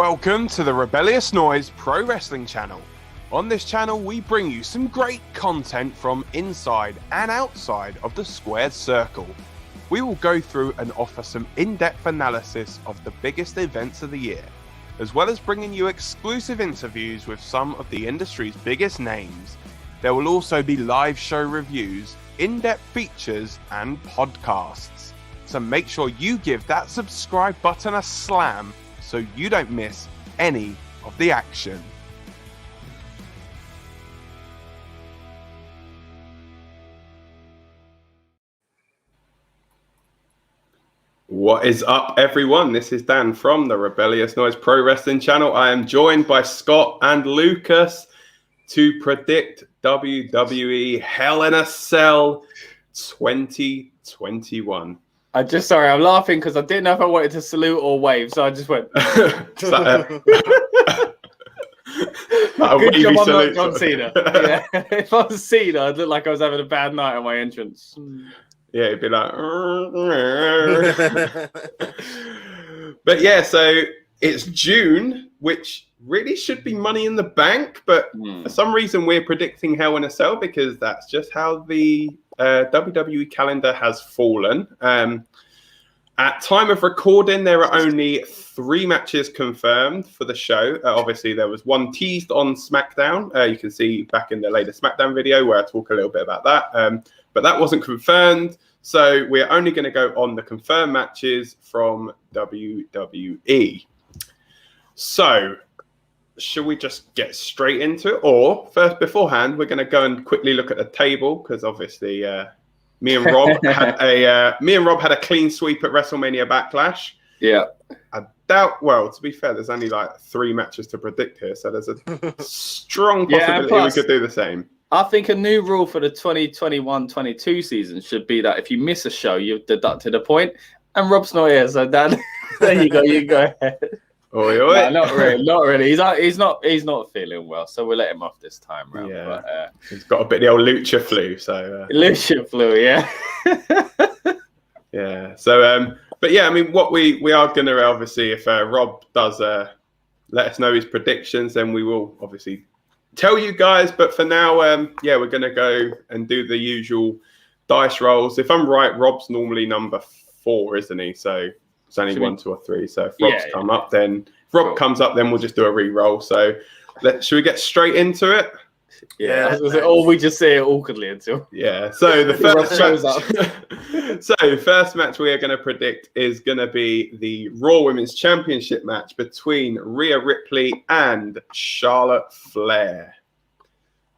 Welcome to the Rebellious Noise Pro Wrestling channel. On this channel, we bring you some great content from inside and outside of the squared circle. We will go through and offer some in-depth analysis of the biggest events of the year, as well as bringing you exclusive interviews with some of the industry's biggest names. There will also be live show reviews, in-depth features, and podcasts. So make sure you give that subscribe button a slam so you don't miss any of the action. What is up, everyone? This is Dan from the Rebellious Noise Pro Wrestling channel. I am joined by Scott and Lucas to predict WWE Hell in a Cell 2021. I'm laughing because I didn't know if I wanted to salute or wave, so I just went. Good job, I'm not John Cena. Yeah. If I was Cena, I'd look like I was having a bad night on my entrance. Yeah, it'd be like. But yeah, so it's June, which really should be Money in the Bank, but for some reason we're predicting Hell in a Cell because that's just how the WWE calendar has fallen. At time of recording, there are only 3 matches confirmed for the show. Obviously, there was one teased on SmackDown. You can see back in the latest SmackDown video where I talk a little bit about that. But that wasn't confirmed. So we're only going to go on the confirmed matches from WWE. So should we just get straight into it? Or first, beforehand, we're going to go and quickly look at the table because obviously me and Rob had a clean sweep at WrestleMania Backlash. Yeah. I doubt. Well, to be fair, there's only like 3 matches to predict here, so there's a strong possibility we could do the same. I think a new rule for the 2021-22 season should be that if you miss a show, you've deducted a point. And Rob's not here, so Dan, there you go. You go ahead. Oi. No, not really. He's not feeling well, so we'll let him off this time round. Yeah, but, he's got a bit of the old lucha flu. So lucha flu, yeah. Yeah. So, but yeah, I mean, what we are going to obviously, if Rob does let us know his predictions, then we will obviously tell you guys. But for now, we're going to go and do the usual dice rolls. If I'm right, Rob's normally number 4, isn't he? So it's only 1, 2, or 3. So if Rob's up, then if Rob comes up, then we'll just do a re-roll. So should we get straight into it? Yeah. Or we just say it awkwardly until. Yeah. So the first match we are going to predict is going to be the Raw Women's Championship match between Rhea Ripley and Charlotte Flair.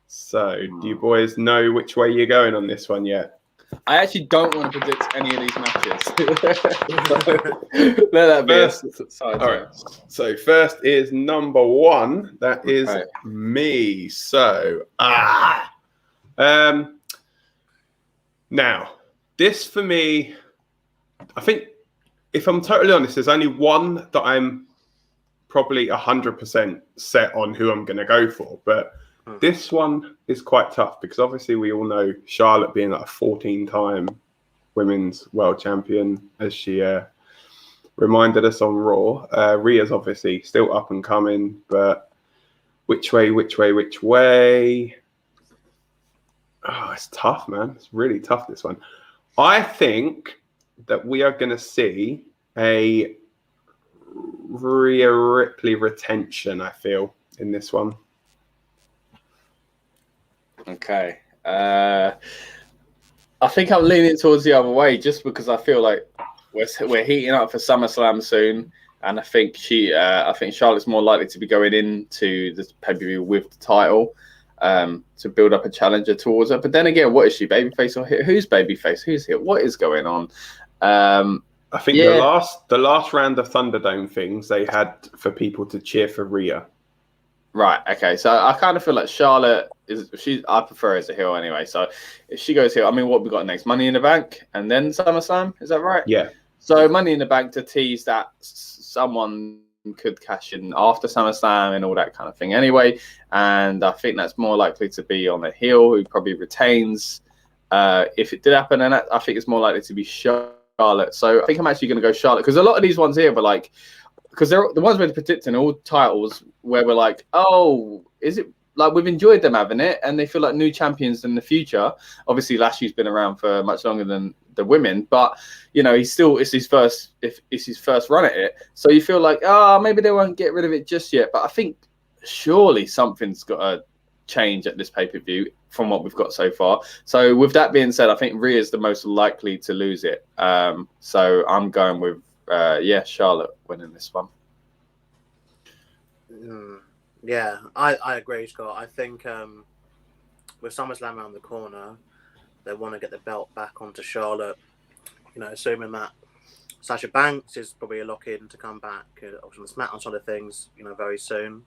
So do you boys know which way you're going on this one yet? I actually don't want to predict any of these matches. Let that be all right. So first is number 1. That is me. So now this for me, I think if I'm totally honest, there's only one that I'm probably 100% set on who I'm going to go for, but this one is quite tough because obviously we all know Charlotte being like a 14-time women's world champion, as she reminded us on Raw. Rhea's obviously still up and coming, but which way? Oh, it's tough, man. It's really tough, this one. I think that we are going to see a Rhea Ripley retention, I feel, in this one. Okay. I think I'm leaning towards the other way just because I feel like we're heating up for SummerSlam soon, and I think Charlotte's more likely to be going into this pay-per-view with the title to build up a challenger towards her. But then again, what is she, babyface or heel? Who's babyface? Who's heel? What is going on? I think the last round of Thunderdome things they had for people to cheer for Rhea. Right. Okay. So I kind of feel like Charlotte I prefer her as a heel anyway. So if she goes heel, I mean, what we got next? Money in the Bank and then SummerSlam. Is that right? Yeah. So Money in the Bank to tease that someone could cash in after SummerSlam and all that kind of thing anyway. And I think that's more likely to be on the heel who probably retains. If it did happen, and I think it's more likely to be Charlotte. So I think I'm actually going to go Charlotte because a lot of these ones here were like because they're the ones we're predicting all titles where we're like, oh, is it like we've enjoyed them having it, and they feel like new champions in the future. Obviously, Lashley's been around for much longer than the women, but he's still it's his first run at it. So you feel like, maybe they won't get rid of it just yet. But I think surely something's got to change at this pay-per-view from what we've got so far. So with that being said, I think Rhea is the most likely to lose it. So I'm going with Charlotte winning this one. Yeah, I agree, Scott. I think with SummerSlam around the corner, they want to get the belt back onto Charlotte. Assuming that Sasha Banks is probably a lock-in to come back on the SmackDown side of things, very soon.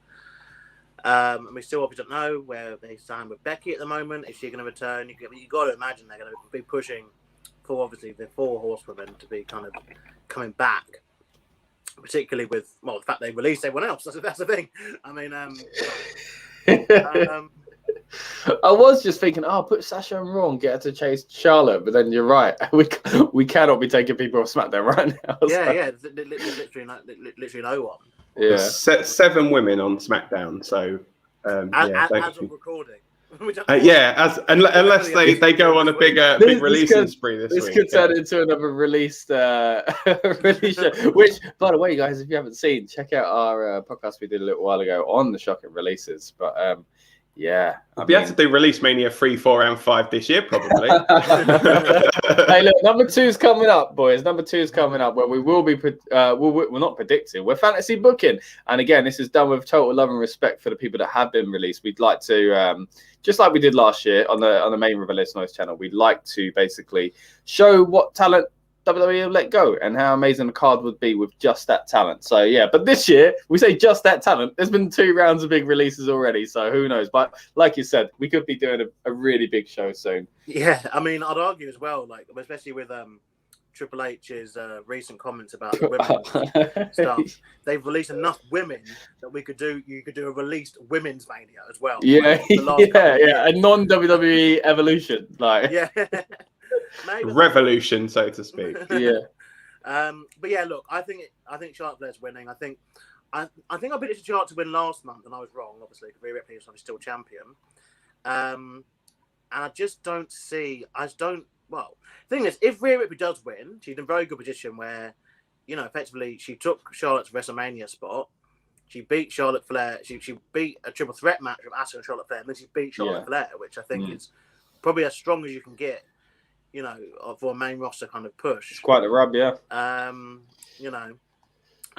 And we still obviously don't know where they stand with Becky at the moment. Is she going to return? You got to imagine they're going to be pushing for obviously the 4 horsewomen to be kind of coming back, particularly with the fact they released everyone else. That's the thing. I mean, I was just thinking, put Sasha on Raw and get her to chase Charlotte, but then you're right. We cannot be taking people off SmackDown right now. Yeah. Literally no one. Yeah, 7 women on SmackDown. So as of recording. Unless they go on a big releasing spree this week. This could turn into another release show. Which, by the way, guys, if you haven't seen, check out our podcast we did a little while ago on the shocking releases. But we'll be able to do Release Mania 3, 4, and 5 this year, probably. Hey, look, number 2's coming up, boys. Number 2's coming up, where we will be, we're not predicting, we're fantasy booking. And again, this is done with total love and respect for the people that have been released. We'd like to, just like we did last year on the main Rebellious Noise channel, we'd like to basically show what talent WWE let go and how amazing the card would be with just that talent. So but this year we say just that talent. There's been 2 rounds of big releases already, so who knows? But like you said, we could be doing a really big show soon. Yeah, I mean, I'd argue as well, like especially with Triple H's recent comments about the women stuff. They've released enough women that you could do a released women's Mania as well. Yeah, a non-WWE evolution, like revolution, so to speak. But look, I think Charlotte Flair's winning. I think I predicted Charlotte to win last month, and I was wrong. Obviously, Rhea Ripley is still champion. And I just don't see. Well, the thing is, if Rhea Ripley does win, she's in a very good position where, effectively she took Charlotte's WrestleMania spot. She beat Charlotte Flair. She beat a triple threat match with Asuka and Charlotte Flair, and then she beat Charlotte Flair, which I think is probably as strong as you can get. For a main roster kind of push. It's quite a rub, yeah. And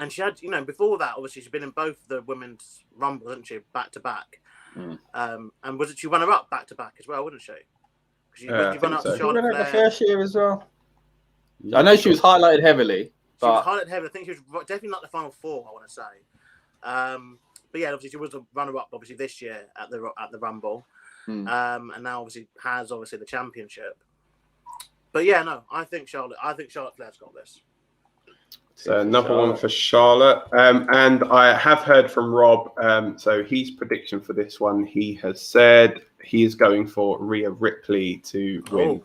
she had, before that, obviously she's been in both the women's Rumble, hasn't she, back to back. And she runner up back to back as well, wouldn't she? Because she run up to Charlotte Flair. The first year as well. I know she was highlighted heavily. She was highlighted heavily. I think she was definitely not the final 4, I want to say. But obviously she was a runner up, obviously this year at the Rumble, and now obviously has the championship. But I think Charlotte Flair's got this. So number 1 for Charlotte. And I have heard from Rob, so his prediction for this one, he has said he is going for Rhea Ripley to win.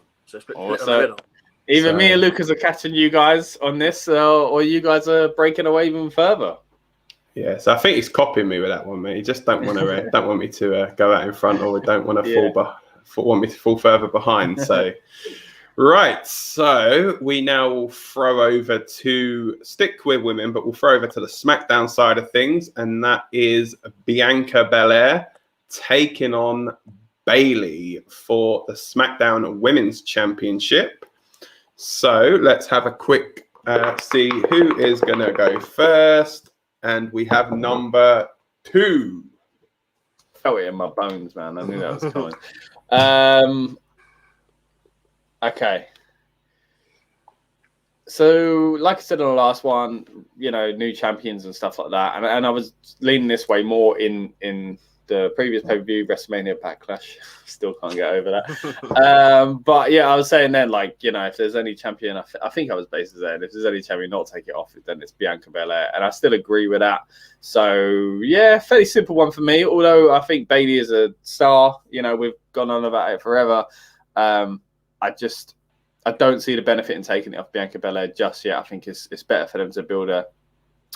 Either me and Lucas are catching you guys on this, or you guys are breaking away even further. Yeah, so I think he's copying me with that one, mate. He just don't want me to go out in front, or don't want to want me to fall further behind. So. Right, so we now will throw over to stick with women, but we'll throw over to the SmackDown side of things, and that is Bianca Belair taking on Bayley for the SmackDown Women's Championship. So let's have a quick see who is going to go first, and we have number 2. Oh, it in my bones, man. I knew that was coming. Okay. So, like I said on the last one, new champions and stuff like that. And I was leaning this way more in the previous pay-per-view, WrestleMania Backlash. Still can't get over that. But I was saying then, if there's any champion, I think I was basically saying, if there's any champion not take it off, then it's Bianca Belair. And I still agree with that. So, fairly simple one for me. Although I think Bayley is a star. We've gone on about it forever. I don't see the benefit in taking it off Bianca Belair just yet. I think it's better for them to build a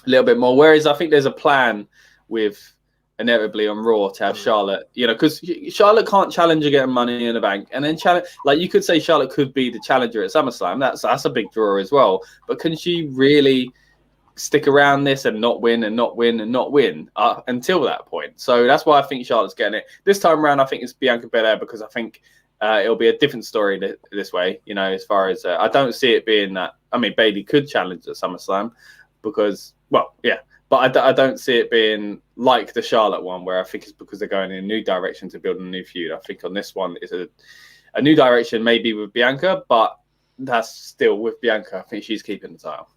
a little bit more. Whereas I think there's a plan with inevitably on Raw to have Charlotte, because Charlotte can't challenge again Money in the Bank, and then challenge, like you could say Charlotte could be the challenger at SummerSlam. That's a big draw as well. But can she really stick around this and not win and not win and not win until that point? So that's why I think Charlotte's getting it this time around. I think it's Bianca Belair, because I think it'll be a different story this way. As far as I don't see it being that. I mean, Bayley could challenge at SummerSlam because, well, yeah. But I don't see it being like the Charlotte one, where I think it's because they're going in a new direction to build a new feud. I think on this one, it's a new direction, maybe with Bianca, but that's still with Bianca. I think she's keeping the title.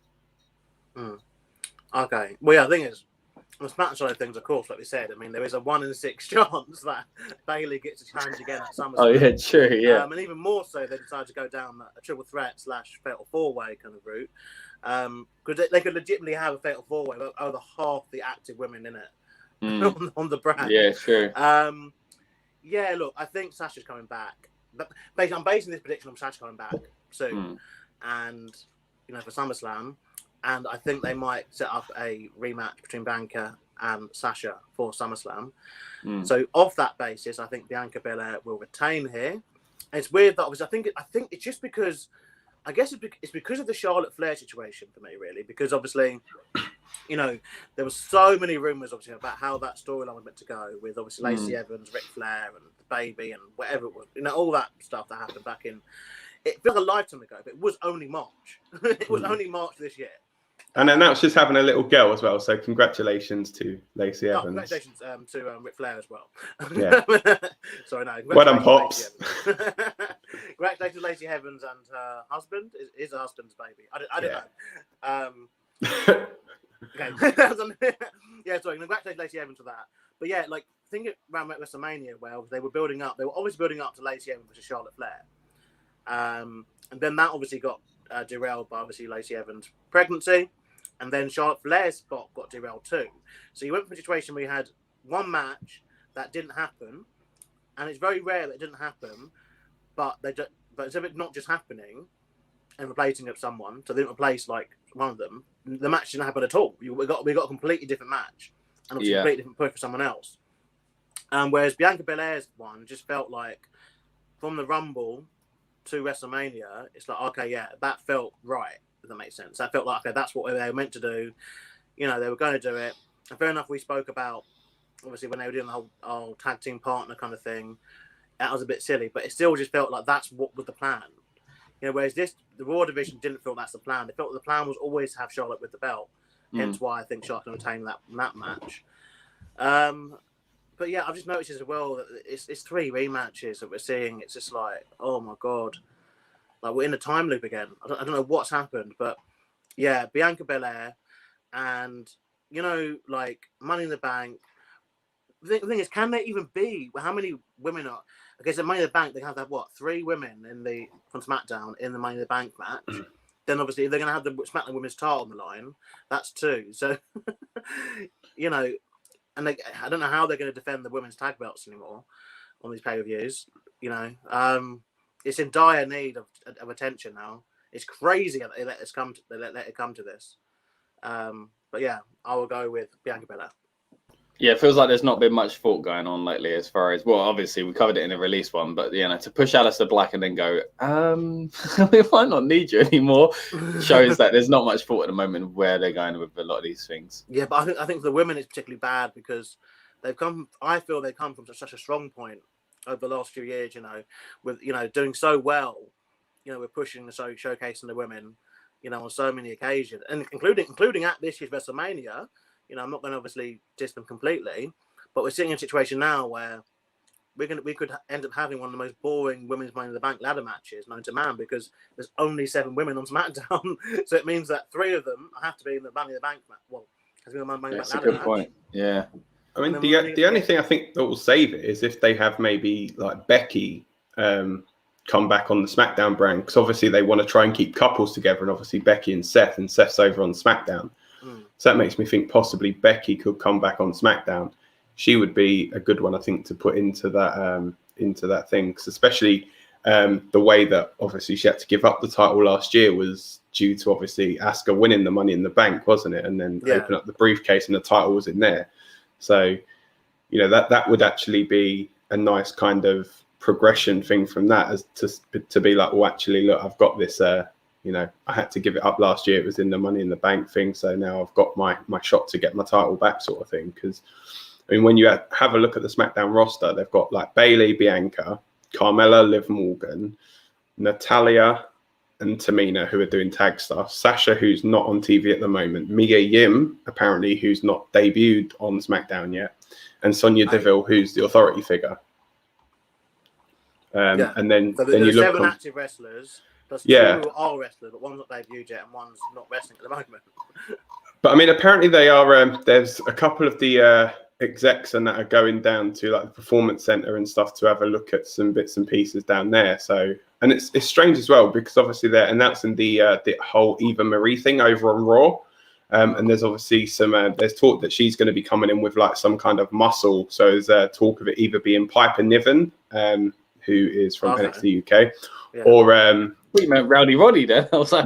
Okay. Well, yeah, I think it's on the SmackDown side of things, of course, like we said. I mean, there is a 1 in 6 chance that Bayley gets a challenge again at SummerSlam. Oh, yeah, true, yeah. And even more so, they decide to go down a triple threat / fatal 4-way kind of route. Because they could legitimately have a fatal 4-way with over half the active women in it on the brand. Yeah, sure. Yeah, look, I think Sasha's coming back. But basically, I'm basing this prediction on Sasha coming back soon, and for SummerSlam. And I think they might set up a rematch between Bianca and Sasha for SummerSlam. So off that basis, I think Bianca Belair will retain here. And it's weird that obviously I think it's just because. I guess it's because of the Charlotte Flair situation for me, really, because obviously, there were so many rumors, obviously, about how that storyline was meant to go with, obviously, Lacey Evans, Ric Flair, and the baby, and whatever it was, all that stuff that happened back in, it feels like a lifetime ago, but it was only March. It was only March this year. And then that's just having a little girl as well. So congratulations to Lacey Evans. Congratulations to Ric Flair as well. Yeah. Sorry, no. Well done, Pops. Congratulations to Lacey Evans and her husband. Is her husband's baby. I don't know. Okay. Yeah, sorry. Congratulations to Lacey Evans for that. But yeah, think around WrestleMania where they were building up. They were obviously building up to Lacey Evans versus Charlotte Flair. And then that obviously got derailed by obviously Lacey Evans' pregnancy. And then Charlotte Flair's spot got derailed too. So you went from a situation where you had one match that didn't happen, and it's very rare that it didn't happen, but instead of it not just happening and replacing it with someone, so they didn't replace one of them, the match didn't happen at all. We got a completely different match and obviously a completely different push for someone else. Whereas Bianca Belair's one just felt like from the Rumble to WrestleMania, it's like, okay, yeah, that felt right. If that makes sense. That felt like, okay, that's what they were meant to do. They were going to do it. And fair enough, we spoke about, obviously, when they were doing the whole tag team partner kind of thing, that was a bit silly, but it still just felt like that's what was the plan. Whereas the Raw division didn't feel that's the plan. They felt the plan was always to have Charlotte with the belt. Hence why I think Charlotte can retain that match. But yeah, I've just noticed as well that it's 3 rematches that we're seeing. It's just like, oh my God. We're in a time loop again. I don't know what's happened, but yeah, Bianca Belair and, Money in the Bank. The thing is, can they even be? How many women are? Okay, so Money in the Bank, they have to have, 3 women from SmackDown in the Money in the Bank match. Then obviously, if they're going to have the SmackDown Women's title on the line, that's 2. So, and I don't know how they're going to defend the women's tag belts anymore on these pay-per-views. It's in dire need of attention now. It's crazy that they let it come to this. But yeah, I will go with Bianca Belair. Yeah, it feels like there's not been much thought going on lately as far as, well, obviously we covered it in the release one, but to push Aleister Black and then go, we might not need you anymore, shows that there's not much thought at the moment where they're going with a lot of these things. Yeah, but I think for the women it's particularly bad because I feel they've come from such a strong point over the last few years, with doing so well, we're pushing showcasing the women, on so many occasions, and including at this year's WrestleMania. I'm not going to obviously diss them completely, but we're sitting in a situation now where we could end up having one of the most boring women's Money in the Bank ladder matches known to man because there's only 7 women on SmackDown, so it means that 3 of them have to be in the Money in the Bank match. Well, has been the Money in the Bank ladder match. That's a good point. Yeah. I mean, the only thing I think that will save it is if they have maybe Becky come back on the SmackDown brand, because obviously they want to try and keep couples together, and obviously Becky and Seth's over on SmackDown. So that makes me think possibly Becky could come back on SmackDown. She would be a good one, I think, to put into that thing, 'cause especially the way that obviously she had to give up the title last year was due to obviously Asuka winning the Money in the Bank, wasn't it? And then open up the briefcase and the title was in there. So, you know, that would actually be a nice kind of progression thing from that, as to be like, well, actually, look, I've got this, you know, I had to give it up last year. It was in the Money in the Bank thing. So now I've got my shot to get my title back, sort of thing. Because, I mean, when you have a look at the SmackDown roster, they've got like Bayley, Bianca, Carmella, Liv Morgan, Natalya, and Tamina, who are doing tag stuff. Sasha, who's not on TV at the moment. Mia Yim, apparently, who's not debuted on SmackDown yet. And Sonya Deville, who's the authority figure. And then, so then you look 7 active wrestlers. Plus 2 who are wrestlers, but one's not debuted yet and one's not wrestling at the moment. But I mean, apparently they are. There's a couple of the execs and that are going down to like the Performance Center and stuff to have a look at some bits and pieces down there. So, and it's strange as well because obviously they're announcing the whole Eva Marie thing over on Raw, and there's obviously some there's talk that she's going to be coming in with like some kind of muscle. So there's talk of it either being Piper Niven, who is from NXT UK, or we meant Rowdy Roddy then. I was like,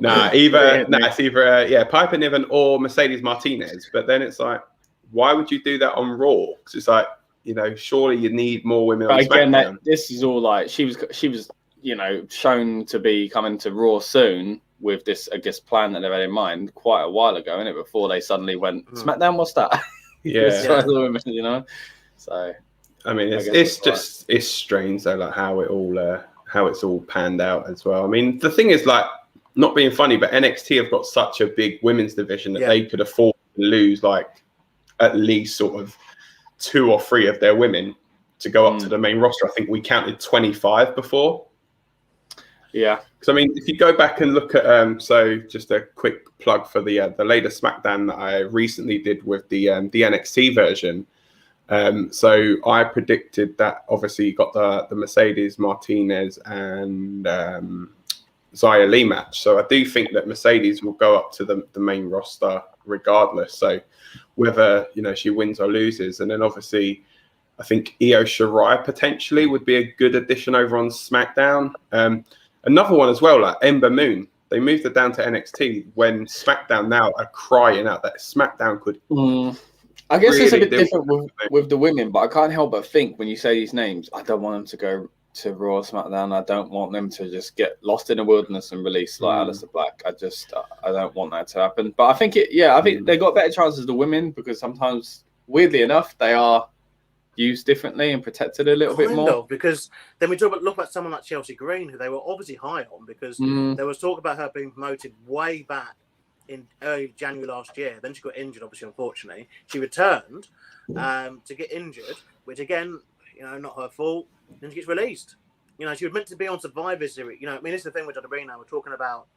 it's either Piper Niven or Mercedes Martinez. But then it's like, why would you do that on Raw? Because it's like, you know, surely you need more women on SmackDown. This is all like she was, you know, shown to be coming to Raw soon with this, I guess, plan that they've had in mind quite a while ago, innit? Before they suddenly went SmackDown. What's that? Women, you know. So I mean, it's strange though, like how it's all panned out as well. I mean, the thing is, like, not being funny, but NXT have got such a big women's division that they could afford to lose like at least sort of 2 or 3 of their women to go up to the main roster. I think we counted 25 before. Yeah. Because I mean, if you go back and look at so just a quick plug for the latest SmackDown that I recently did with the NXT version. So I predicted that obviously you got the Mercedes Martinez and Xia Li match. So I do think that Mercedes will go up to the main roster regardless. So whether, you know, she wins or loses. And then obviously I think Io Shirai potentially would be a good addition over on SmackDown. Another one as well, like Ember Moon. They moved it down to NXT when SmackDown now are crying out that SmackDown could... I guess really it's a bit different with the women, but I can't help but think when you say these names, I don't want them to go to Raw, SmackDown. I don't want them to just get lost in the wilderness and release like Aleister Black. I don't want that to happen. But I think I think they got better chances the women because sometimes, weirdly enough, they are used differently and protected a little bit more. Because then we look at someone like Chelsea Green, who they were obviously high on because there was talk about her being promoted way back in early January last year. Then she got injured, obviously, unfortunately. She returned to get injured, which again, you know, not her fault. Then she gets released. You know, she was meant to be on Survivor Series. You know, I mean, this is the thing with WWE now. We're talking about,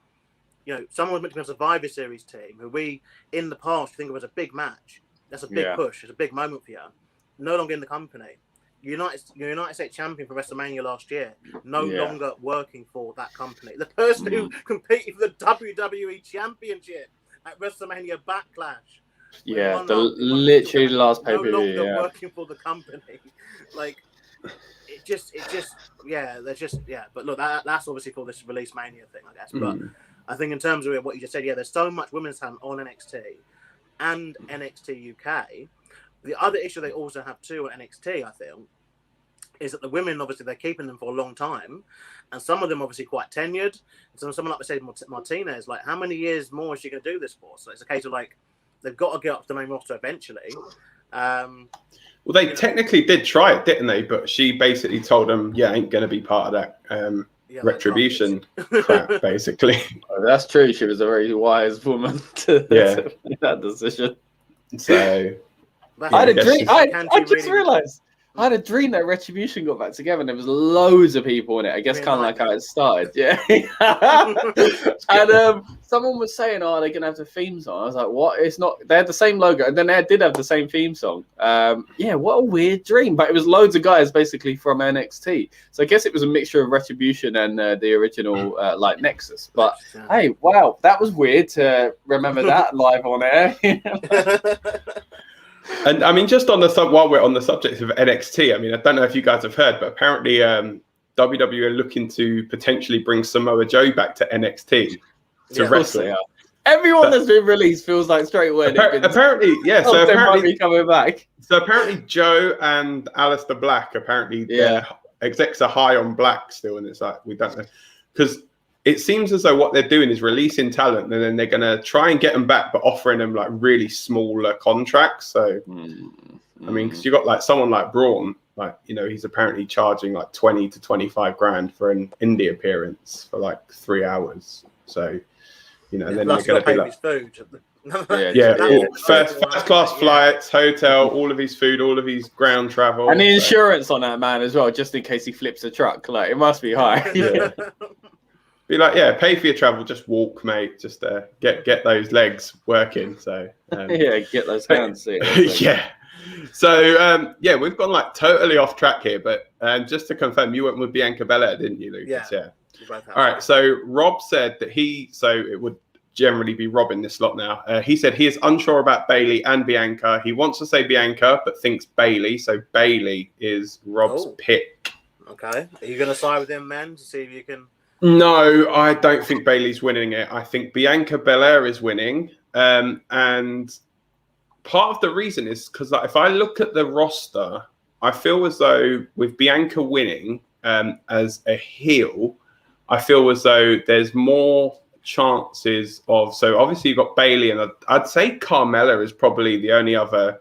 you know, someone was meant to be on Survivor Series team who we, in the past, think of as a big match. That's a big push. It's a big moment for you. No longer in the company. United States champion for WrestleMania last year, no longer working for that company. The person who competed for the WWE Championship at WrestleMania Backlash. Yeah, literally the last pay-per-view. No longer working for the company. Like, it just, But look, that's obviously for this Release Mania thing, I guess. But I think in terms of what you just said, there's so much women's talent on NXT and NXT UK. The other issue they also have too on NXT, I feel, is that the women, obviously, they're keeping them for a long time. And some of them obviously quite tenured. And someone like Mercedes Martinez, like, how many years more is she going to do this for? So it's a case of, like, they've got to get up to the main roster eventually. Well, they technically did try it, didn't they? But she basically told them, I ain't going to be part of that retribution crap, basically. Oh, that's true. She was a very wise woman to make that decision. So... I had a dream. I just realised I had a dream that Retribution got back together, and there was loads of people in it. I guess kind of like how it started, And someone was saying, "Oh, they're gonna have the theme song." I was like, "What? It's not." They had the same logo, and then they did have the same theme song. What a weird dream. But it was loads of guys basically from NXT. So I guess it was a mixture of Retribution and the original like Nexus. But hey, wow, that was weird to remember that live on air. And I mean, just on the while we're on the subject of NXT, I mean, I don't know if you guys have heard, but apparently WWE are looking to potentially bring Samoa Joe back to NXT to wrestle. Everyone that's been released feels like straight away. Apparently, yeah. So apparently coming back. So apparently, Joe and Aleister Black, apparently, their execs are high on Black still, and it's like we don't know because it seems as though what they're doing is releasing talent, and then they're gonna try and get them back, but offering them like really smaller contracts. So, I mean, because you got like someone like Braun, like he's apparently charging like 20 to 25 grand for an indie appearance for like 3 hours. So. Then they're going to be like, food. First class flights, hotel, all of his food, all of his ground travel, and the insurance on that man as well, just in case he flips a truck. Like it must be high. Be like, pay for your travel, just walk, mate. Just get those legs working. So get those hands. Yeah. So we've gone like totally off track here, but just to confirm, you went with Bianca Belair, didn't you, Lucas? Yeah. All right. So Rob said that it would generally be Rob in this slot now. He said he is unsure about Bayley and Bianca. He wants to say Bianca, but thinks Bayley. So Bayley is Rob's pick. Okay. Are you going to side with him, man, to see if you can? No, I don't think Bayley's winning it. I think Bianca Belair is winning. And part of the reason is because if I look at the roster, I feel as though with Bianca winning as a heel, I feel as though there's more chances of. So obviously you've got Bayley, and I'd say Carmella is probably the only other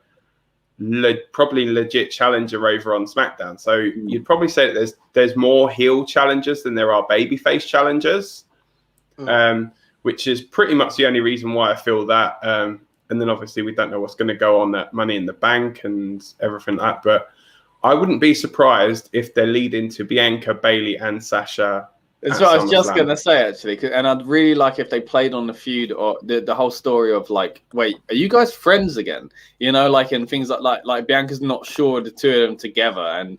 probably legit challenger over on SmackDown. So you'd probably say that there's more heel challengers than there are babyface challengers, which is pretty much the only reason why I feel that. And then obviously we don't know what's going to go on that Money in the Bank and everything like that. But I wouldn't be surprised if they're leading to Bianca, Bayley, and Sasha. That's what I was just going to say, actually. And I'd really like if they played on the feud or the whole story of like, wait, are you guys friends again? Like in things like Bianca's not sure the two of them together. And,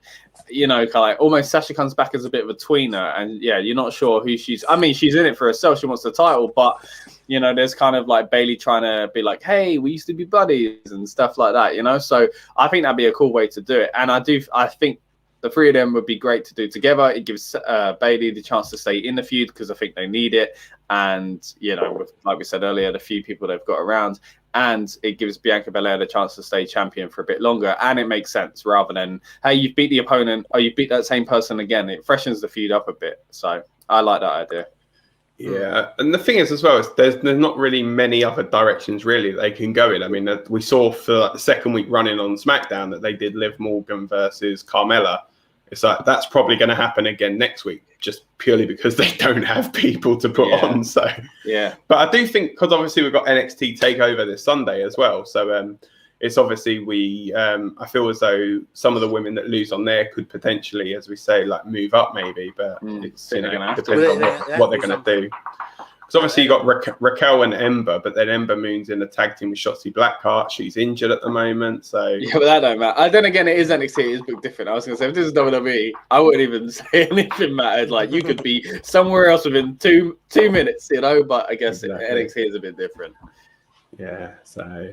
kind of like almost Sasha comes back as a bit of a tweener. And you're not sure who she's in it for herself. She wants the title. But, there's kind of like Bayley trying to be like, hey, we used to be buddies and stuff like that, So I think that'd be a cool way to do it. And I think the three of them would be great to do together. It gives Bayley the chance to stay in the feud because I think they need it. And, like we said earlier, the few people they've got around. And it gives Bianca Belair the chance to stay champion for a bit longer. And it makes sense rather than, hey, you've beat the opponent or you beat that same person again. It freshens the feud up a bit. So I like that idea. Yeah. And the thing is as well, is there's not really many other directions really they can go in. I mean, we saw for the second week running on SmackDown that they did Liv Morgan versus Carmella. It's like that's probably going to happen again next week, just purely because they don't have people to put on. So but I do think because obviously we've got NXT Takeover this Sunday as well. So it's obviously I feel as though some of the women that lose on there could potentially, as we say, like move up maybe. But it's depends on what they're going to do. Because obviously you got Raquel and Ember, but then Ember Moon's in a tag team with Shotzi Blackheart. She's injured at the moment, so but that don't matter. Then again, it is NXT. It is a bit different. I was going to say, if this is WWE, I wouldn't even say anything mattered. Like you could be somewhere else within two minutes, But I guess NXT is a bit different. Yeah. So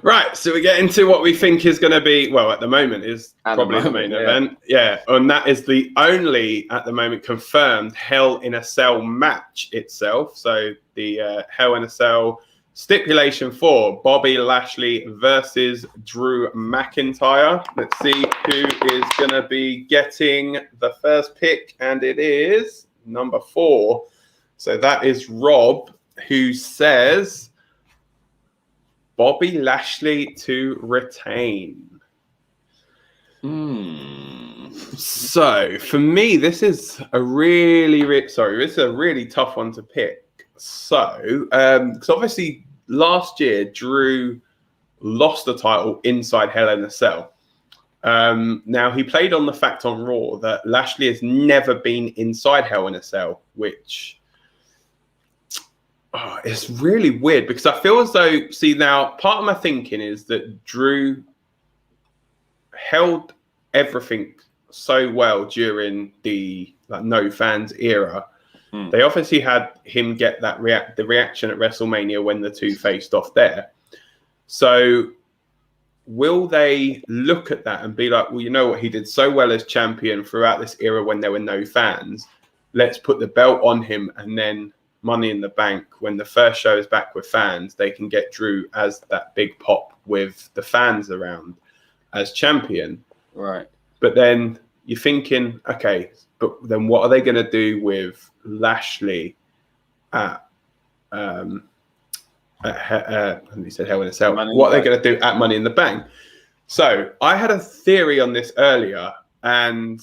right. So we get into what we think is going to be. Well, at the moment is probably the main event. Yeah, and that is the only at the moment confirmed Hell in a Cell match itself. So the Hell in a Cell stipulation for Bobby Lashley versus Drew McIntyre. Let's see who is going to be getting the first pick, and it is number 4. So that is Rob, who says Bobby Lashley to retain. So for me, this is a this is a really tough one to pick. So, because obviously last year Drew lost the title inside Hell in a Cell. Now he played on the fact on Raw that Lashley has never been inside Hell in a Cell, which it's really weird because I feel as though, now part of my thinking is that Drew held everything so well during the no fans era. They obviously had him get that the reaction at WrestleMania when the two faced off there. So will they look at that and be like, well, you know what, he did so well as champion throughout this era when there were no fans. Let's put the belt on him, and then Money in the Bank, when the first show is back with fans, they can get Drew as that big pop with the fans around as champion. Right. But then you're thinking, okay, but then what are they going to do with Lashley at he said Hell in a Cell. What are they going to do at Money in the Bank? So I had a theory on this earlier, and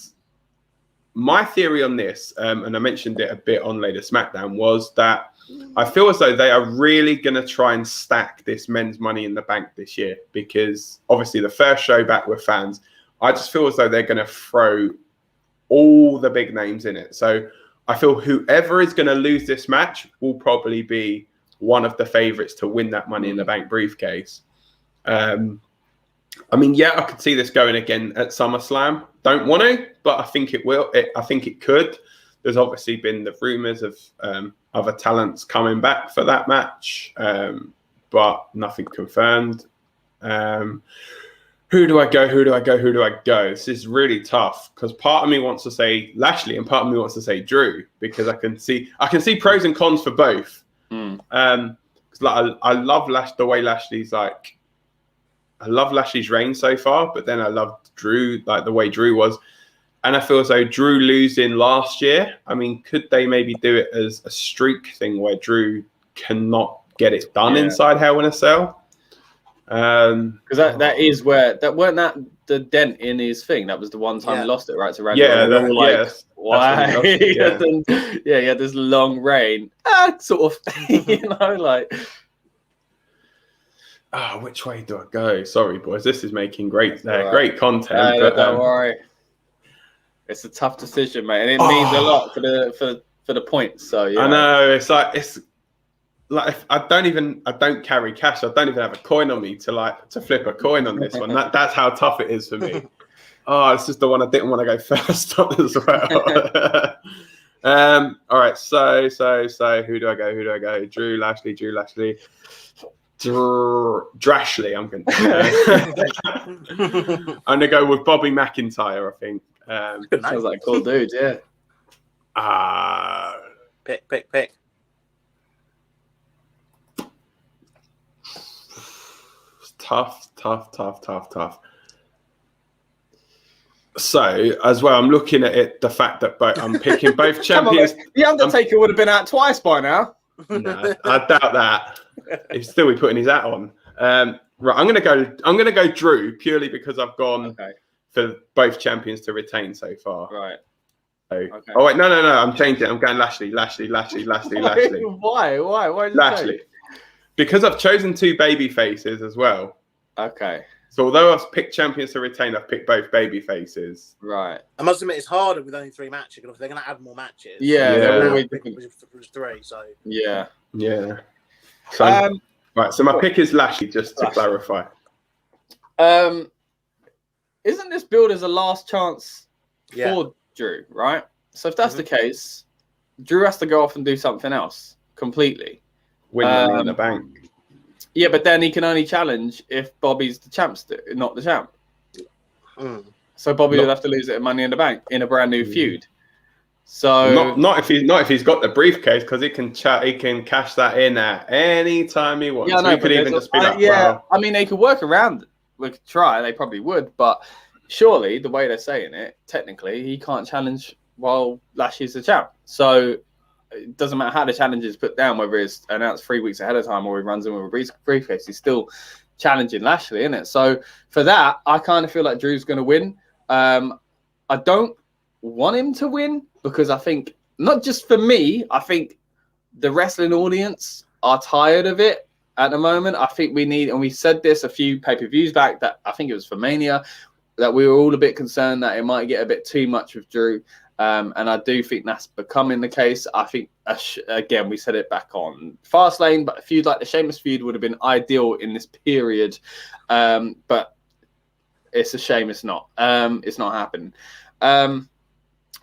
my theory on this, and I mentioned it a bit on later SmackDown, was that I feel as though they are really going to try and stack this men's Money in the Bank this year, because obviously the first show back with fans, I just feel as though they're going to throw all the big names in it. So I feel whoever is going to lose this match will probably be one of the favorites to win that Money in the Bank briefcase. I mean, yeah, I could see this going again at SummerSlam. Don't want to, but I think it will. I think it could. There's obviously been the rumors of other talents coming back for that match, but nothing confirmed. Who do I go? Who do I go? Who do I go? This is really tough because part of me wants to say Lashley and part of me wants to say Drew, because I can see pros and cons for both. Like I love the way Lashley's like. I love Lashley's reign so far, but then I love Drew, like the way Drew was. And I feel as though Drew losing last year, I mean, could they maybe do it as a streak thing where Drew cannot get it done inside Hell in a Cell? Because that is where that weren't that the dent in his thing. That was the one time he lost it, right? To Randy. Why? He had this long reign, sort of, you know, like. Which way do I go? Sorry, boys. This is making great content. But, don't worry. It's a tough decision, mate, and it means a lot for the points. So yeah. I know it's like if I don't carry cash. I don't even have a coin on me to flip a coin on this one. That's how tough it is for me. This is the one I didn't want to go first on as well. All right. So who do I go? Drew Lashley. Drashley, I'm going to I'm going to go with Bobby McIntyre, I think. Sounds like a cool dude, yeah. Pick. Tough. So, as well, I'm looking at it, the fact that I'm picking both champions. On, the Undertaker would have been out twice by now. No, I doubt that. He'd still be putting his hat on. Right, I'm gonna go Drew purely because I've gone for both champions to retain so far. Right. So, Oh wait, no, I'm changing it. I'm going Lashley. Lashley. Why? Why Lashley? Because I've chosen two baby faces as well. Okay. So although I've picked champions to retain, I've picked both baby faces. Right. I must admit it's harder with only 3 matches because they're going to add more matches. With 3, so yeah. So right, so my pick is Lashley, just to clarify. Isn't this billed as a last chance for Drew, right? So if that's the case, Drew has to go off and do something else completely. Win Money in the Bank. Yeah, but then he can only challenge if Bobby's the champ, not the champ. So Bobby would have to lose it at Money in the Bank in a brand new feud. So not if he's got the briefcase, because he can cash that in at any time he wants. Yeah, no, he could even just be like, I mean, they could work around it. We could try. They probably would, but surely the way they're saying it, technically, he can't challenge while Lashley's the champ. So it doesn't matter how the challenge is put down, whether it's announced 3 weeks ahead of time or he runs in with a briefcase, he's still challenging Lashley, isn't it? So for that, I kind of feel like Drew's going to win. I don't want him to win because I think, not just for me, I think the wrestling audience are tired of it at the moment. I think we need, and we said this a few pay-per-views back, that I think it was for Mania, that we were all a bit concerned that it might get a bit too much with Drew. And I do think that's becoming the case. I think, again, we said it back on Fastlane, but a feud like the Sheamus feud would have been ideal in this period. But it's a shame it's not. It's not happening.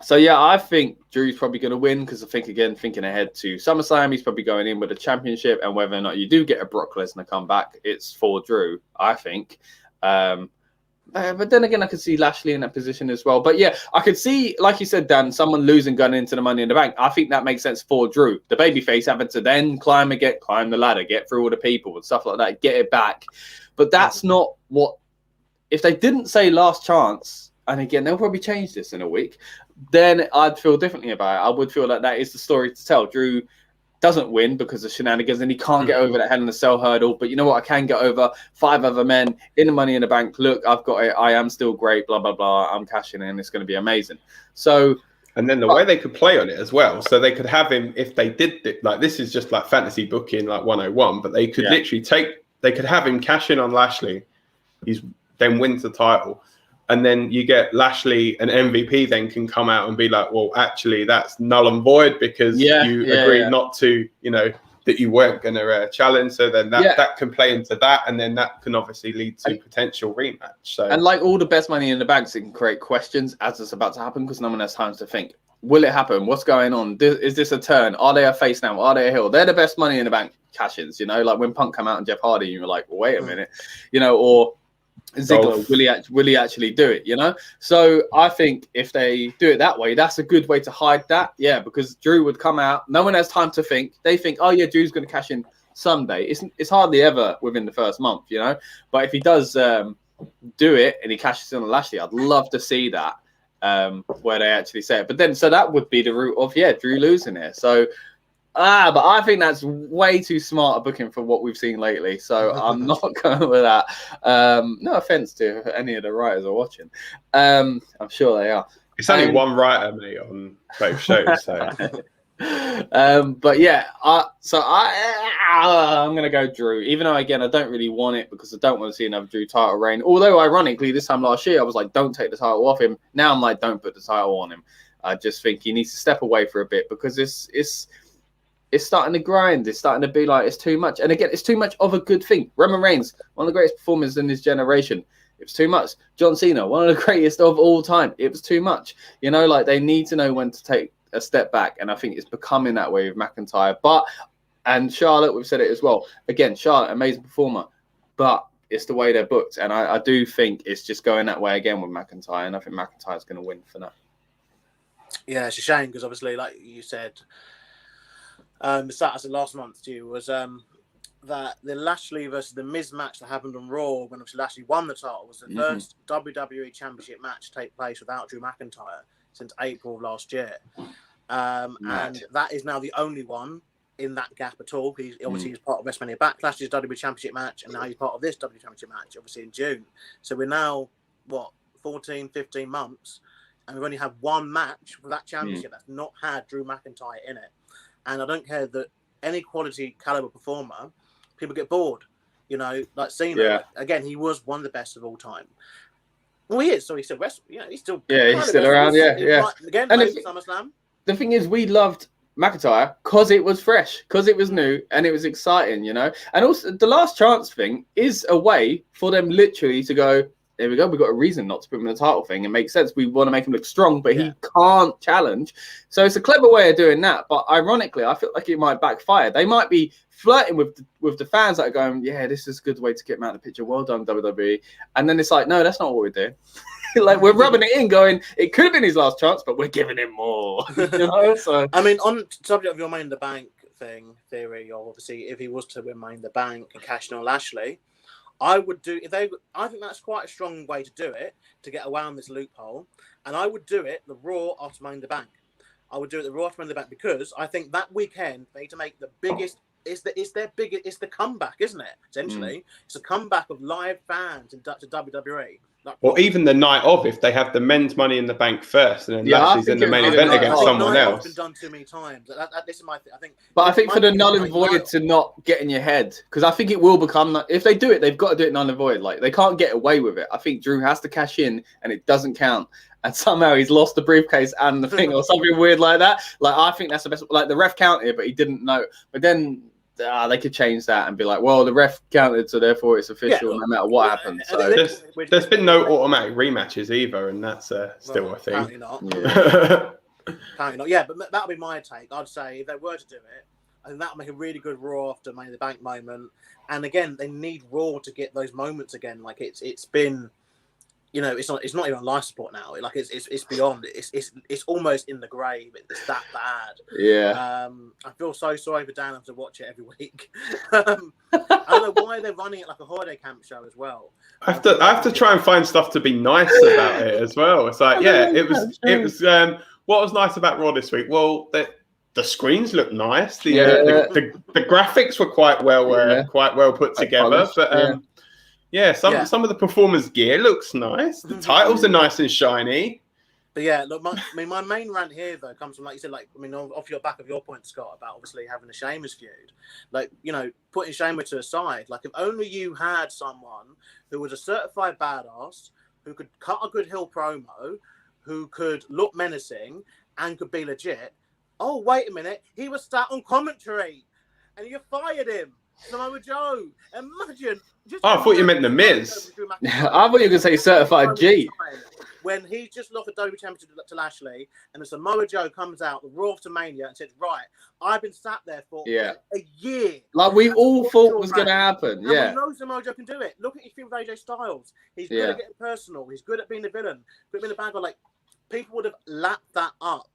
So, yeah, I think Drew's probably going to win because I think, again, thinking ahead to SummerSlam, he's probably going in with a championship. And whether or not you do get a Brock Lesnar comeback, it's for Drew, I think. But then again, I could see Lashley in that position as well. But yeah, I could see, like you said, Dan, someone losing going into the Money in the Bank. I think that makes sense for Drew, the babyface, having to then climb the ladder, get through all the people and stuff like that, get it back. But that's not what. If they didn't say last chance, and again, they'll probably change this in a week, then I'd feel differently about it. I would feel like that is the story to tell. Drew doesn't win because of shenanigans and he can't get over that Hell in a Cell hurdle. But you know what? I can get over 5 other men in the Money in the Bank. Look, I've got it. I am still great, blah, blah, blah. I'm cashing in. It's going to be amazing. So, and then the way they could play on it as well. So they could have him, if they did, like, this is just like fantasy booking, like 101, but they could literally they could have him cash in on Lashley. Then wins the title. And then you get Lashley and MVP then can come out and be like, well, actually, that's null and void because you agreed not to, that you weren't going to challenge. So then that can play into that. And then that can obviously lead to potential rematch. So, and like all the best Money in the Banks, it can create questions as it's about to happen because no one has time to think. Will it happen? What's going on? Is this a turn? Are they a face now? Are they a heel? They're the best Money in the Bank cash-ins, like when Punk come out and Jeff Hardy, you were like, well, wait a minute, or Ziggler, will he actually do it, So I think if they do it that way, that's a good way to hide that. Yeah, because Drew would come out. No one has time to think. They think, oh, yeah, Drew's going to cash in Sunday. It's hardly ever within the first month, But if he does do it and he cashes in on Lashley, I'd love to see that where they actually say it. But then, so that would be the route of, Drew losing it. So, but I think that's way too smart a booking for what we've seen lately. So I'm not going with that. No offense to any of the writers are watching. I'm sure they are. It's only one writer, mate, on both shows. So. But yeah, I'm going to go Drew. Even though, again, I don't really want it because I don't want to see another Drew title reign. Although, ironically, this time last year, I was like, don't take the title off him. Now I'm like, don't put the title on him. I just think he needs to step away for a bit because it's starting to grind. It's starting to be like, it's too much. And again, it's too much of a good thing. Roman Reigns, one of the greatest performers in his generation. It was too much. John Cena, one of the greatest of all time. It was too much. They need to know when to take a step back. And I think it's becoming that way with McIntyre. And Charlotte, we've said it as well. Again, Charlotte, amazing performer. But it's the way they're booked. And I do think it's just going that way again with McIntyre. And I think McIntyre's going to win for that. Yeah, it's a shame because obviously, like you said, the status of last month to you was that the Lashley versus the Miz match that happened on Raw when obviously Lashley won the title was the first WWE Championship match to take place without Drew McIntyre since April of last year. And that is now the only one in that gap at all. He's part of WrestleMania Backlash, his WWE Championship match, and now he's part of this WWE Championship match, obviously in June. So we're now, 14, 15 months, and we've only had one match for that championship that's not had Drew McIntyre in it. And I don't care that any quality caliber performer, people get bored. Like Cena. Yeah. Again, he was one of the best of all time. Well, he is. So he's still wrestling. He's still. Yeah, he's still around. Yeah. Again, and SummerSlam. The thing is, we loved McIntyre because it was fresh, because it was new, and it was exciting. And also the last chance thing is a way for them literally to go, there we go. We've got a reason not to put him in the title thing. It makes sense. We want to make him look strong, but he can't challenge. So it's a clever way of doing that. But ironically, I feel like it might backfire. They might be flirting with the fans that are going, yeah, this is a good way to get him out of the picture. Well done, WWE. And then it's like, no, that's not what we're doing. Like, we're rubbing it in going, it could have been his last chance, but we're giving him more. So I mean, on the subject of your Money in the Bank theory, obviously, if he was to win Money in the Bank and cash in on Lashley, I would do I think that's quite a strong way to do it to get around this loophole, and I would do it the Raw after Money in the Bank. I would do it the Raw after Money in the Bank because I think that weekend they need to make the biggest. It's the comeback, isn't it? Essentially, it's a comeback of live fans to WWE. Or even the night of, if they have the men's Money in the Bank first, and then Lashley's in the main event against someone else. It's been done too many times. This is my thing. I think. But I think for the null and void to not get in your head, because I think it will become. If they do it, they've got to do it null and void. Like, they can't get away with it. I think Drew has to cash in, and it doesn't count. And somehow he's lost the briefcase and the thing, or something weird like that. Like, I think that's the best. Like, the ref counted, but he didn't know. But then. They could change that and be like, well, the ref counted, so therefore it's official no matter what happens. So there's been no automatic rematches either, and that's still a thing. Apparently not. Apparently not. Yeah, but that'll be my take. I'd say if they were to do it, I think that'll make a really good Raw after Money in the Bank moment. And again, they need Raw to get those moments again. Like it's been, it's not even life support now. Like it's beyond. It's almost in the grave. It's that bad. Yeah. I feel so sorry for Dan having to watch it every week. I don't know why they're running it like a holiday camp show as well. I have to try and find stuff to be nice about it as well. It's like, it was. What was nice about Raw this week? Well, the screens look nice. The graphics were quite well put together. But some of the performers' gear looks nice. The titles are nice and shiny. But yeah, look, my main rant here though comes from, like you said, off your back of your point, Scott, about obviously having a Sheamus feud. Like, putting Sheamus to the side. Like, if only you had someone who was a certified badass, who could cut a good heel promo, who could look menacing and could be legit. Oh, wait a minute. He was sat on commentary and you fired him. Samoa Joe. Imagine. I thought you meant The Miz. I thought you were going to say certified G. When he just lost the WWE Championship to Lashley and the Samoa Joe comes out, the Raw to Mania, and says, right, I've been sat there for a year. Like we all thought was going to happen. And we know Samoa Joe can do it. Look at his feud with AJ Styles. He's good at getting personal. He's good at being the villain. Good at being the bad guy. Like, people would have lapped that up.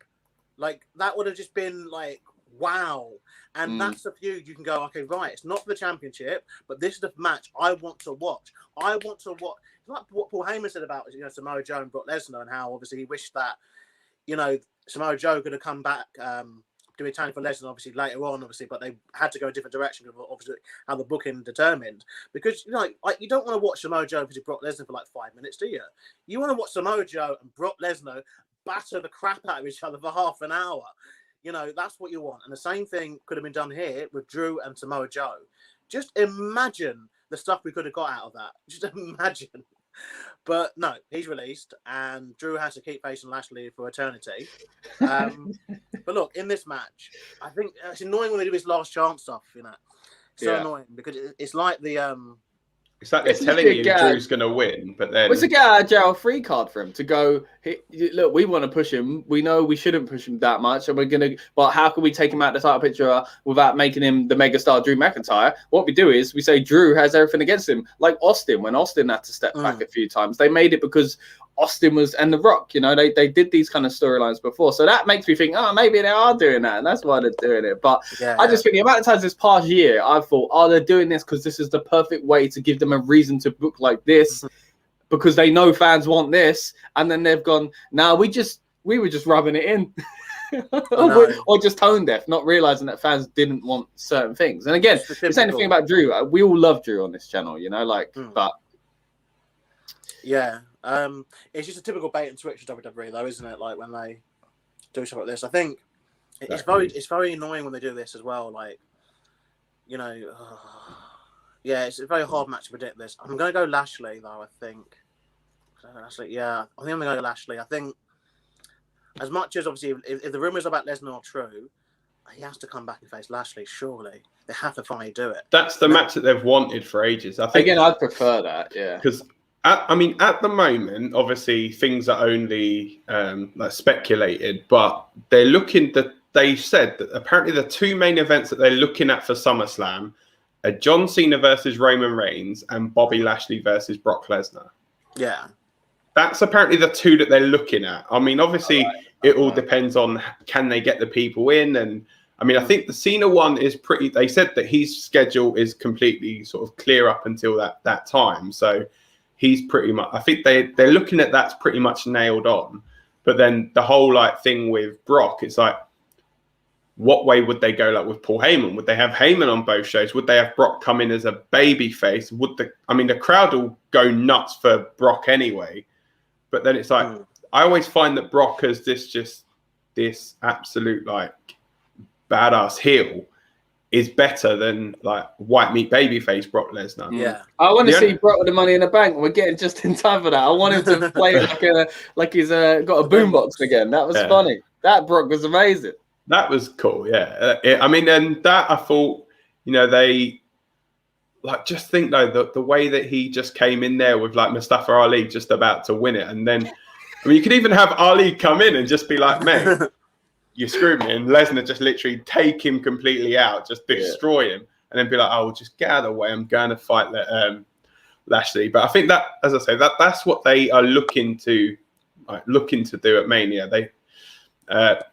Like, that would have just been like, wow. And that's the feud you can go, okay, right, it's not for the championship, but this is the match I want to watch. It's like what Paul Heyman said about Samoa Joe and Brock Lesnar, and how obviously he wished that Samoa Joe could have come back doing Tony for Lesnar obviously later on, but they had to go a different direction because obviously how the booking determined. Because you don't want to watch Samoa Joe versus Brock Lesnar for like 5 minutes, do you? You want to watch Samoa Joe and Brock Lesnar batter the crap out of each other for half an hour. That's what you want. And the same thing could have been done here with Drew and Samoa Joe. Just imagine the stuff we could have got out of that. Just imagine. But no, he's released, and Drew has to keep facing Lashley for eternity. But look, in this match, I think it's annoying when they do this last chance stuff. So annoying because it's like the It's like they're telling you Drew's going to win, but then it's a get out of jail free card for him to go. Look, we want to push him. We know we shouldn't push him that much, and we're gonna. But how can we take him out of the title picture without making him the megastar Drew McIntyre? What we do is we say Drew has everything against him, like Austin. When Austin had to step back a few times, they made it because Austin was and The Rock. They did these kind of storylines before, so that makes me think, maybe they are doing that, and that's why they're doing it. But I just think the amount of times this past year, I've thought, they're doing this because this is the perfect way to give them a reason to book like this. Because they know fans want this, and then they've gone. Now we were just rubbing it in, or just tone deaf, not realizing that fans didn't want certain things. And again, saying the thing about Drew, we all love Drew on this channel, but it's just a typical bait and switch for WWE, though, isn't it? Like when they do stuff like this, I think it's very annoying when they do this as well. Like, it's a very hard match to predict this. I'm going to go Lashley, though, I think. Lashley, I think I'm going to go Lashley. I think as much as, obviously, if the rumours about Lesnar are true, he has to come back and face Lashley, surely. They have to finally do it. That's the match that they've wanted for ages. I think. Again, I'd prefer that, Because, at the moment, obviously, things are only speculated, but they're looking... They said that apparently the two main events that they're looking at for SummerSlam are John Cena versus Roman Reigns and Bobby Lashley versus Brock Lesnar. Yeah. That's apparently the two that they're looking at. Obviously, it all depends on can they get the people in. And, I think the Cena one is pretty... They said that his schedule is completely sort of clear up until that time. So he's pretty much... I think they're looking at that's pretty much nailed on. But then the whole thing with Brock, it's like, what way would they go with Paul Heyman? Would they have Heyman on both shows? Would they have Brock come in as a baby face? The crowd will go nuts for Brock anyway. But then it's like, I always find that Brock as this absolute badass heel is better than white meat babyface Brock Lesnar. Yeah. I want to see Brock with the Money in the Bank. We're getting just in time for that. I want him to play like he's got a boombox again. That was funny. That Brock was amazing. That was cool, yeah. And that I thought, they just think though the way that he just came in there with Mustafa Ali just about to win it, and then you could even have Ali come in and just be like, mate, you screw me. And Lesnar just literally take him completely out, just destroy him, and then be like, oh, just get out of the way. I'm going to fight Lashley. But I think that, as I say, that's what they are looking to do at Mania.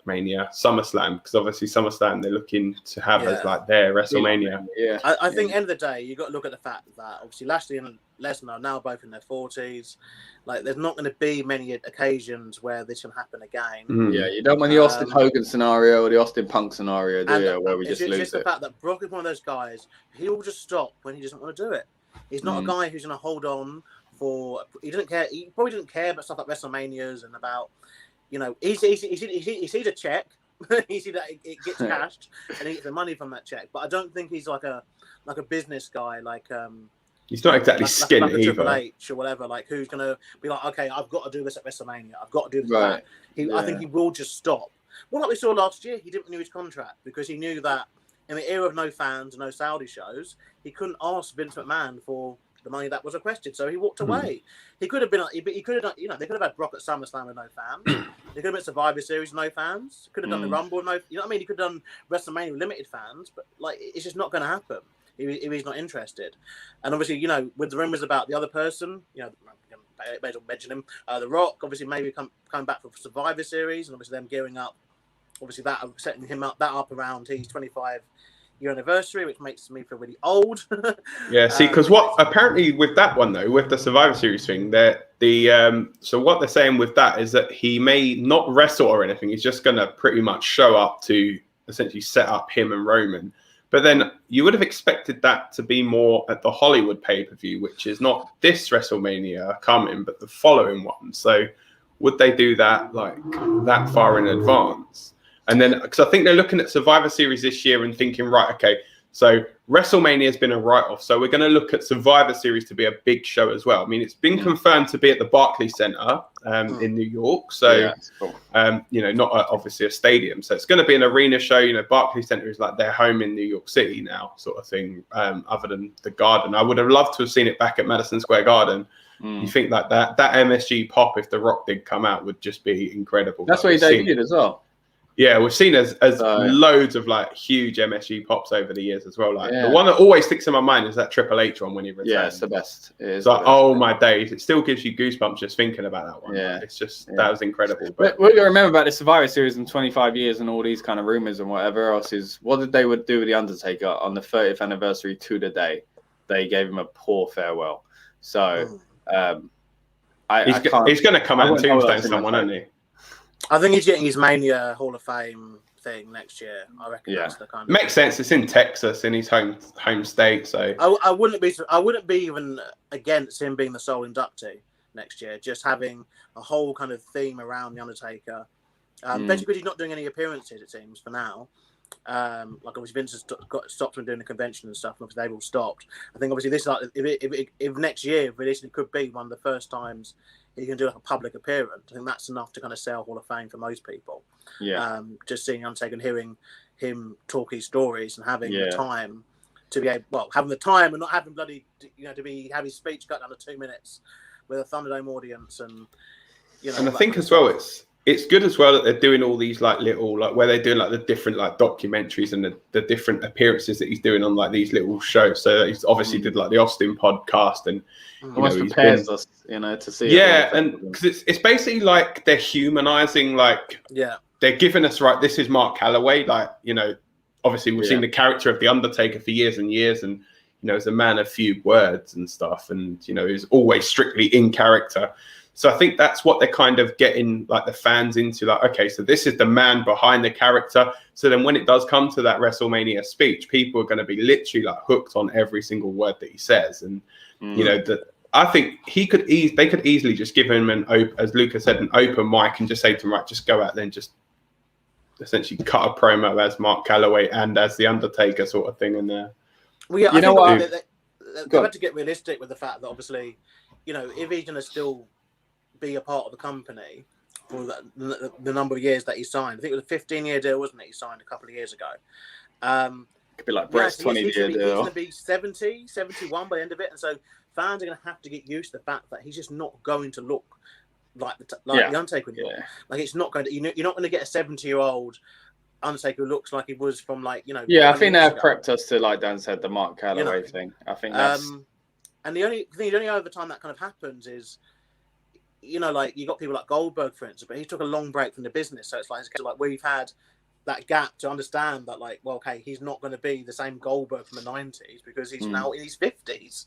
Mania, SummerSlam, because obviously SummerSlam they're looking to have as like their WrestleMania. Yeah, I think end of the day, you got to look at the fact that obviously Lashley and Lesnar are now both in their 40s. Like, there's not going to be many occasions where this can happen again. Yeah, you don't want the Austin Hogan scenario or the Austin Punk scenario, do you? Where we just lose it. It's just the fact that Brock is one of those guys. He will just stop when he doesn't want to do it. He's not a guy who's going to hold on for. He doesn't care. He probably doesn't care about stuff like WrestleManias and about. You know, he sees a check, he sees that it gets cashed, and he gets the money from that check. But I don't think he's like a business guy, like he's not exactly skinny like a either. Triple H or whatever, like who's gonna be like, okay, I've got to do this at WrestleMania, I've got to do this. Right. I think he will just stop. Well, like we saw last year, he didn't renew his contract because he knew that in the era of no fans and no Saudi shows, he couldn't ask Vince McMahon for the money that was requested, so he walked away. He could have been, he could have done, you know, they could have had Brock at SummerSlam with no fans. They could have been Survivor Series with no fans. Could have done the Rumble with no, you know what I mean? He could have done WrestleMania with limited fans, but like it's just not going to happen if he's not interested. And obviously, you know, with the rumors about the other person, you know, may as well mention him, The Rock, obviously maybe coming back for Survivor Series, and obviously them gearing up, obviously that setting him up around his 25-year anniversary, which makes me feel really old. Yeah, see, because what apparently with that one though, with the Survivor Series thing, so what they're saying with that is that he may not wrestle or anything. He's just going to pretty much show up to essentially set up him and Roman. But then you would have expected that to be more at the Hollywood pay-per-view, which is not this WrestleMania coming, but the following one. So would they do that like that far in advance? And then, because I think they're looking at Survivor Series this year and thinking, right, okay, so WrestleMania has been a write-off. So we're going to look at Survivor Series to be a big show as well. I mean, it's been confirmed to be at the Barclays Center in New York. So, cool. You know, not obviously a stadium. So it's going to be an arena show. You know, Barclays Center is like their home in New York City now, sort of thing, other than the Garden. I would have loved to have seen it back at Madison Square Garden. You think like that MSG pop, if The Rock did come out, would just be incredible. That's what he debuted as well. Yeah, we've seen as loads of like huge MSG pops over the years as well. Like the one that always sticks in my mind is that Triple H one when he returned. Yeah, it's the best. It's like, oh my days, it still gives you goosebumps just thinking about that one. Yeah, it's just that was incredible. But what you remember about the Survivor Series in 25 years and all these kind of rumors and whatever else is what did they would do with the Undertaker on the 30th anniversary to the day? They gave him a poor farewell. So he's going to come out and tombstone someone, isn't he? I think he's getting his Mania Hall of Fame thing next year. I reckon that's the kind of makes sense. It's in Texas, in his home state. So I wouldn't be even against him being the sole inductee next year. Just having a whole kind of theme around the Undertaker. Especially because he's not doing any appearances, it seems, for now. Like obviously Vince has stopped from doing the convention and stuff, and obviously they've all stopped. I think obviously this is like if next year realistically could be one of the first times he can do like a public appearance. I think that's enough to kind of sell Hall of Fame for most people. Yeah. Just seeing Undertaker and hearing him talk his stories and having the time to be able, having the time and not having bloody, you know, to have his speech cut down to 2 minutes with a Thunderdome audience and, you know. And I think as well, it's good as well that they're doing all these like little, like where they're doing like the different like documentaries and the different appearances that he's doing on like these little shows. So he's obviously did like the Austin podcast and almost prepares us, you know, to see. Yeah, and because it's basically like they're humanizing, like they're giving us this is Mark Calloway, like, you know, obviously we've seen the character of the Undertaker for years and years, and you know, as a man of few words and stuff, and you know, he's always strictly in character. So I think that's what they're kind of getting like the fans into, like, okay, so this is the man behind the character. So then when it does come to that WrestleMania speech, people are going to be literally like hooked on every single word that he says. And, you know, I think they could easily just give him as Lucas said, an open mic and just say to him, right, just go out there and just essentially cut a promo as Mark Calloway and as the Undertaker sort of thing in there. Well, yeah, I know what they had to get realistic with the fact that obviously, you know, if he's going to still be a part of the company for the number of years that he signed. I think it was a 15-year deal, wasn't it? He signed a couple of years ago. Could be like Brett's 20-year deal. He's going to be 70, 71 by the end of it. And so fans are going to have to get used to the fact that he's just not going to look like the Undertaker anymore. Like it's not going to. You're not going to get a 70-year-old Undertaker who looks like he was from like Yeah, I think they've prepped us to, like Dan said, the Mark Calloway thing. I think that's. And the only other time that kind of happens is, like you got people like Goldberg, for instance, but he took a long break from the business, so it's like we've had that gap to understand that, like, well, okay, he's not going to be the same Goldberg from the 90s because he's now in his 50s.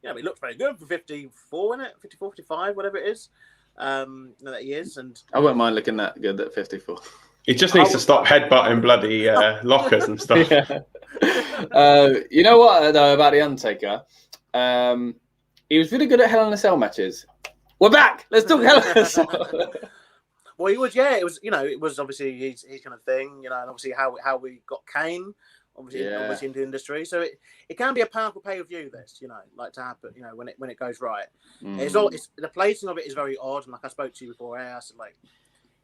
He looks very good for 54, isn't it? 54, 55, whatever it is. That he is, and I wouldn't mind looking that good at 54. He just needs to stop headbutting bloody lockers and stuff. You know what, though, about The Undertaker? He was really good at Hell in a Cell matches. We're back! Let's talk Hell in a Cell. Well, he was, it was, it was obviously his kind of thing, and obviously how we got Kane, obviously in the industry. So it can be a powerful pay-per-view, this, like to happen, when it goes right. It's the placing of it is very odd, and like I spoke to you before, I said, like,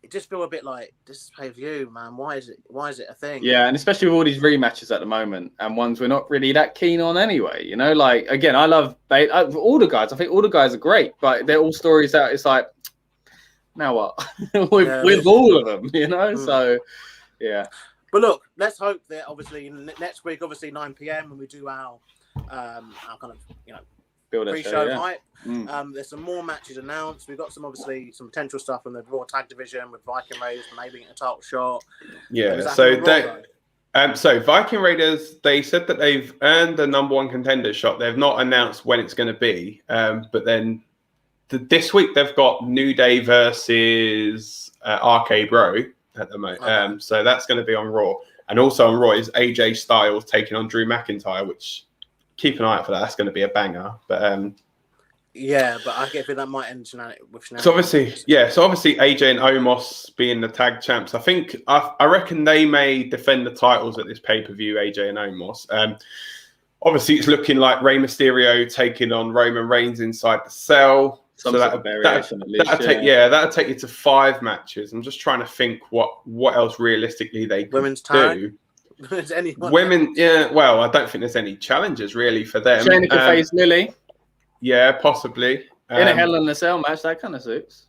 it just feel a bit like, this is pay-per-view, man. Why is it a thing? Yeah, and especially with all these rematches at the moment, and ones we're not really that keen on anyway. Like, again, I love all the guys. I think all the guys are great, but they're all stories that it's like, now what? with all of them, So, yeah. But look, let's hope that obviously next week, obviously 9 p.m. when we do our kind of pre-show hype. There's some more matches announced. We've got some potential stuff from the Raw Tag Division with Viking Raiders maybe getting a title shot. Yeah. So Viking Raiders, they said that they've earned the number one contender shot. They've not announced when it's going to be, but then. This week they've got New Day versus RK Bro at the moment, so that's going to be on Raw, and also on Raw is AJ Styles taking on Drew McIntyre, which keep an eye out for that. That's going to be a banger. But but I get that might end with shenanigans. So obviously AJ and Omos being the tag champs. I think I reckon they may defend the titles at this pay-per-view. AJ and Omos. Obviously, it's looking like Rey Mysterio taking on Roman Reigns inside the cell. That'll take you to 5 matches. I'm just trying to think what else realistically they could do. Women, yeah. Well, I don't think there's any challenges really for them. Shayna could face Lily. Yeah, possibly. In a Hell in a Cell match, that kind of suits.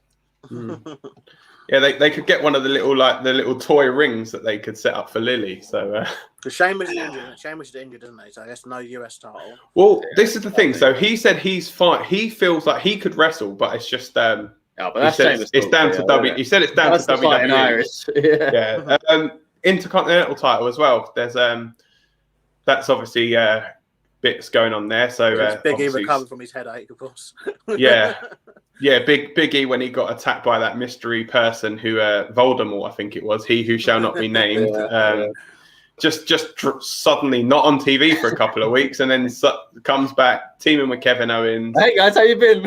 Yeah, they could get one of the little toy rings that they could set up for Lily. So Sheamus is injured. Sheamus is injured, isn't he? So I guess no US title. Well, this is the thing. So he said he's fine. He feels like he could wrestle, but it's just but that's it's down to W. He said it's down to WWE. Irish. Yeah. Intercontinental title as well. There's that's obviously bits going on there. So Big E recovered from his headache, of course. Yeah, Big E when he got attacked by that mystery person who Voldemort, I think it was, he who shall not be named. Just suddenly not on TV for a couple of weeks, and then comes back teaming with Kevin Owens. Hey guys, how you been?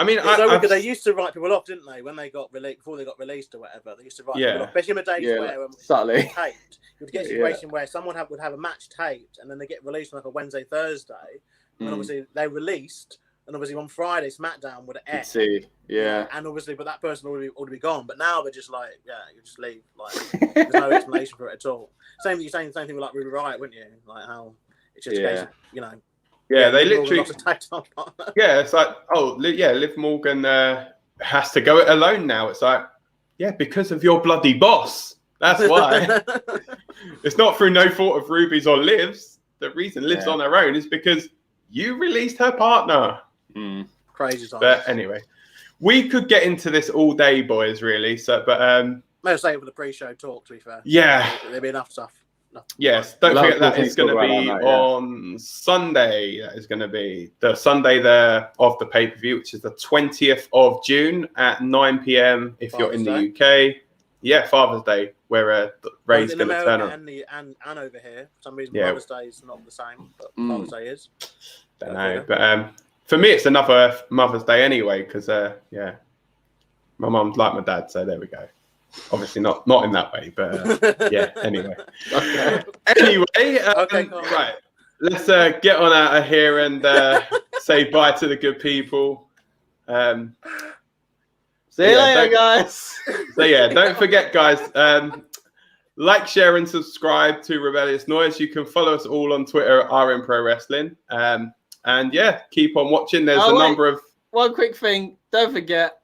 I mean, because they used to write people off, didn't they? When they got released, before they got released or whatever, they used to write people off. Especially in the days where subtly taped, you would get a situation where someone would have a match taped, and then they get released on like a Wednesday, Thursday, and obviously they released. And obviously on Friday, SmackDown would have aired. And obviously, but that person would be gone. But now they're just like, you just leave. Like, there's no explanation for it at all. Same thing with like Ruby Riott, wouldn't you? Like how it's just they literally. It's like, Liv Morgan has to go it alone now. It's like, because of your bloody boss. That's why. It's not through no fault of Ruby's or Liv's. The reason Liv's on her own is because you released her partner. Crazy times. But anyway, we could get into this all day, boys, really. So, but let's say for the pre-show talk, to be fair. Yeah. There'll be enough stuff. Yes, don't forget that is going to be on Sunday. That is going to be the Sunday of the pay-per-view, which is the 20th of June at 9 p.m. if you're in the UK. Yeah, Father's Day, where Ray's going to turn on. And over here, for some reason, Father's Day is not the same, but Father's Day is. Don't know, but for me, it's another Mother's Day anyway, because my mum's like my dad, so there we go. Obviously not in that way, but anyway. Anyway, right. Let's get on out of here and say bye to the good people. See you later, guys. So don't forget, guys, like, share, and subscribe to Rebellious Noise. You can follow us all on Twitter at RN Pro Wrestling. And yeah, keep on watching. There's a number of... One quick thing. Don't forget,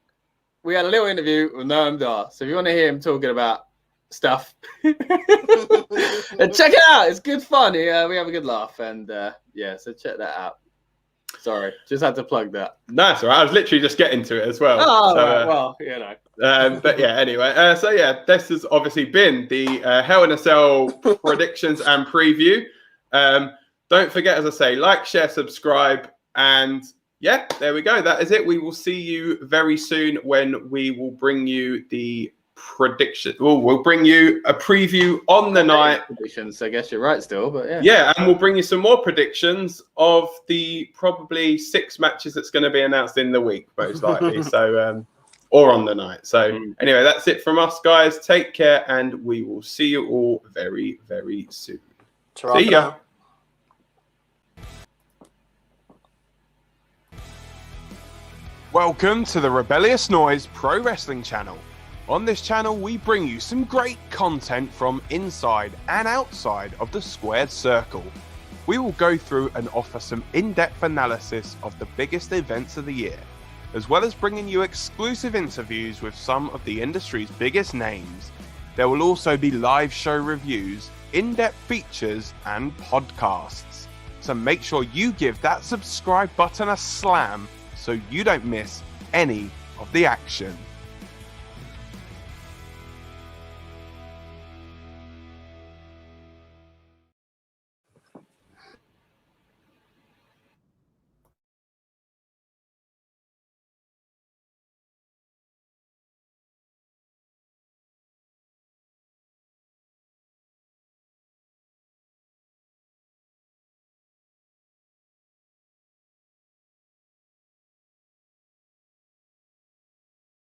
we had a little interview with Noam Dar. So if you want to hear him talking about stuff, and check it out. It's good fun. Yeah, we have a good laugh. And so check that out. Sorry, just had to plug that. Nice, all right. I was literally just getting to it as well. Oh, right, well, you know. But yeah, anyway. This has obviously been the Hell in a Cell predictions and preview. Don't forget, as I say, like, share, subscribe, and yeah, there we go. That is it. We will see you very soon when we will bring you the prediction. We'll bring you a preview on the night. Predictions, I guess you're right still, but yeah. Yeah, and we'll bring you some more predictions of the probably 6 matches that's going to be announced in the week, most likely. So, or on the night. So anyway, that's it from us, guys. Take care, and we will see you all very, very soon. See ya. Welcome to the Rebellious Noise Pro Wrestling channel. On this channel, we bring you some great content from inside and outside of the squared circle. We will go through and offer some in-depth analysis of the biggest events of the year, as well as bringing you exclusive interviews with some of the industry's biggest names. There will also be live show reviews, in-depth features, and podcasts. So make sure you give that subscribe button a slam so you don't miss any of the action.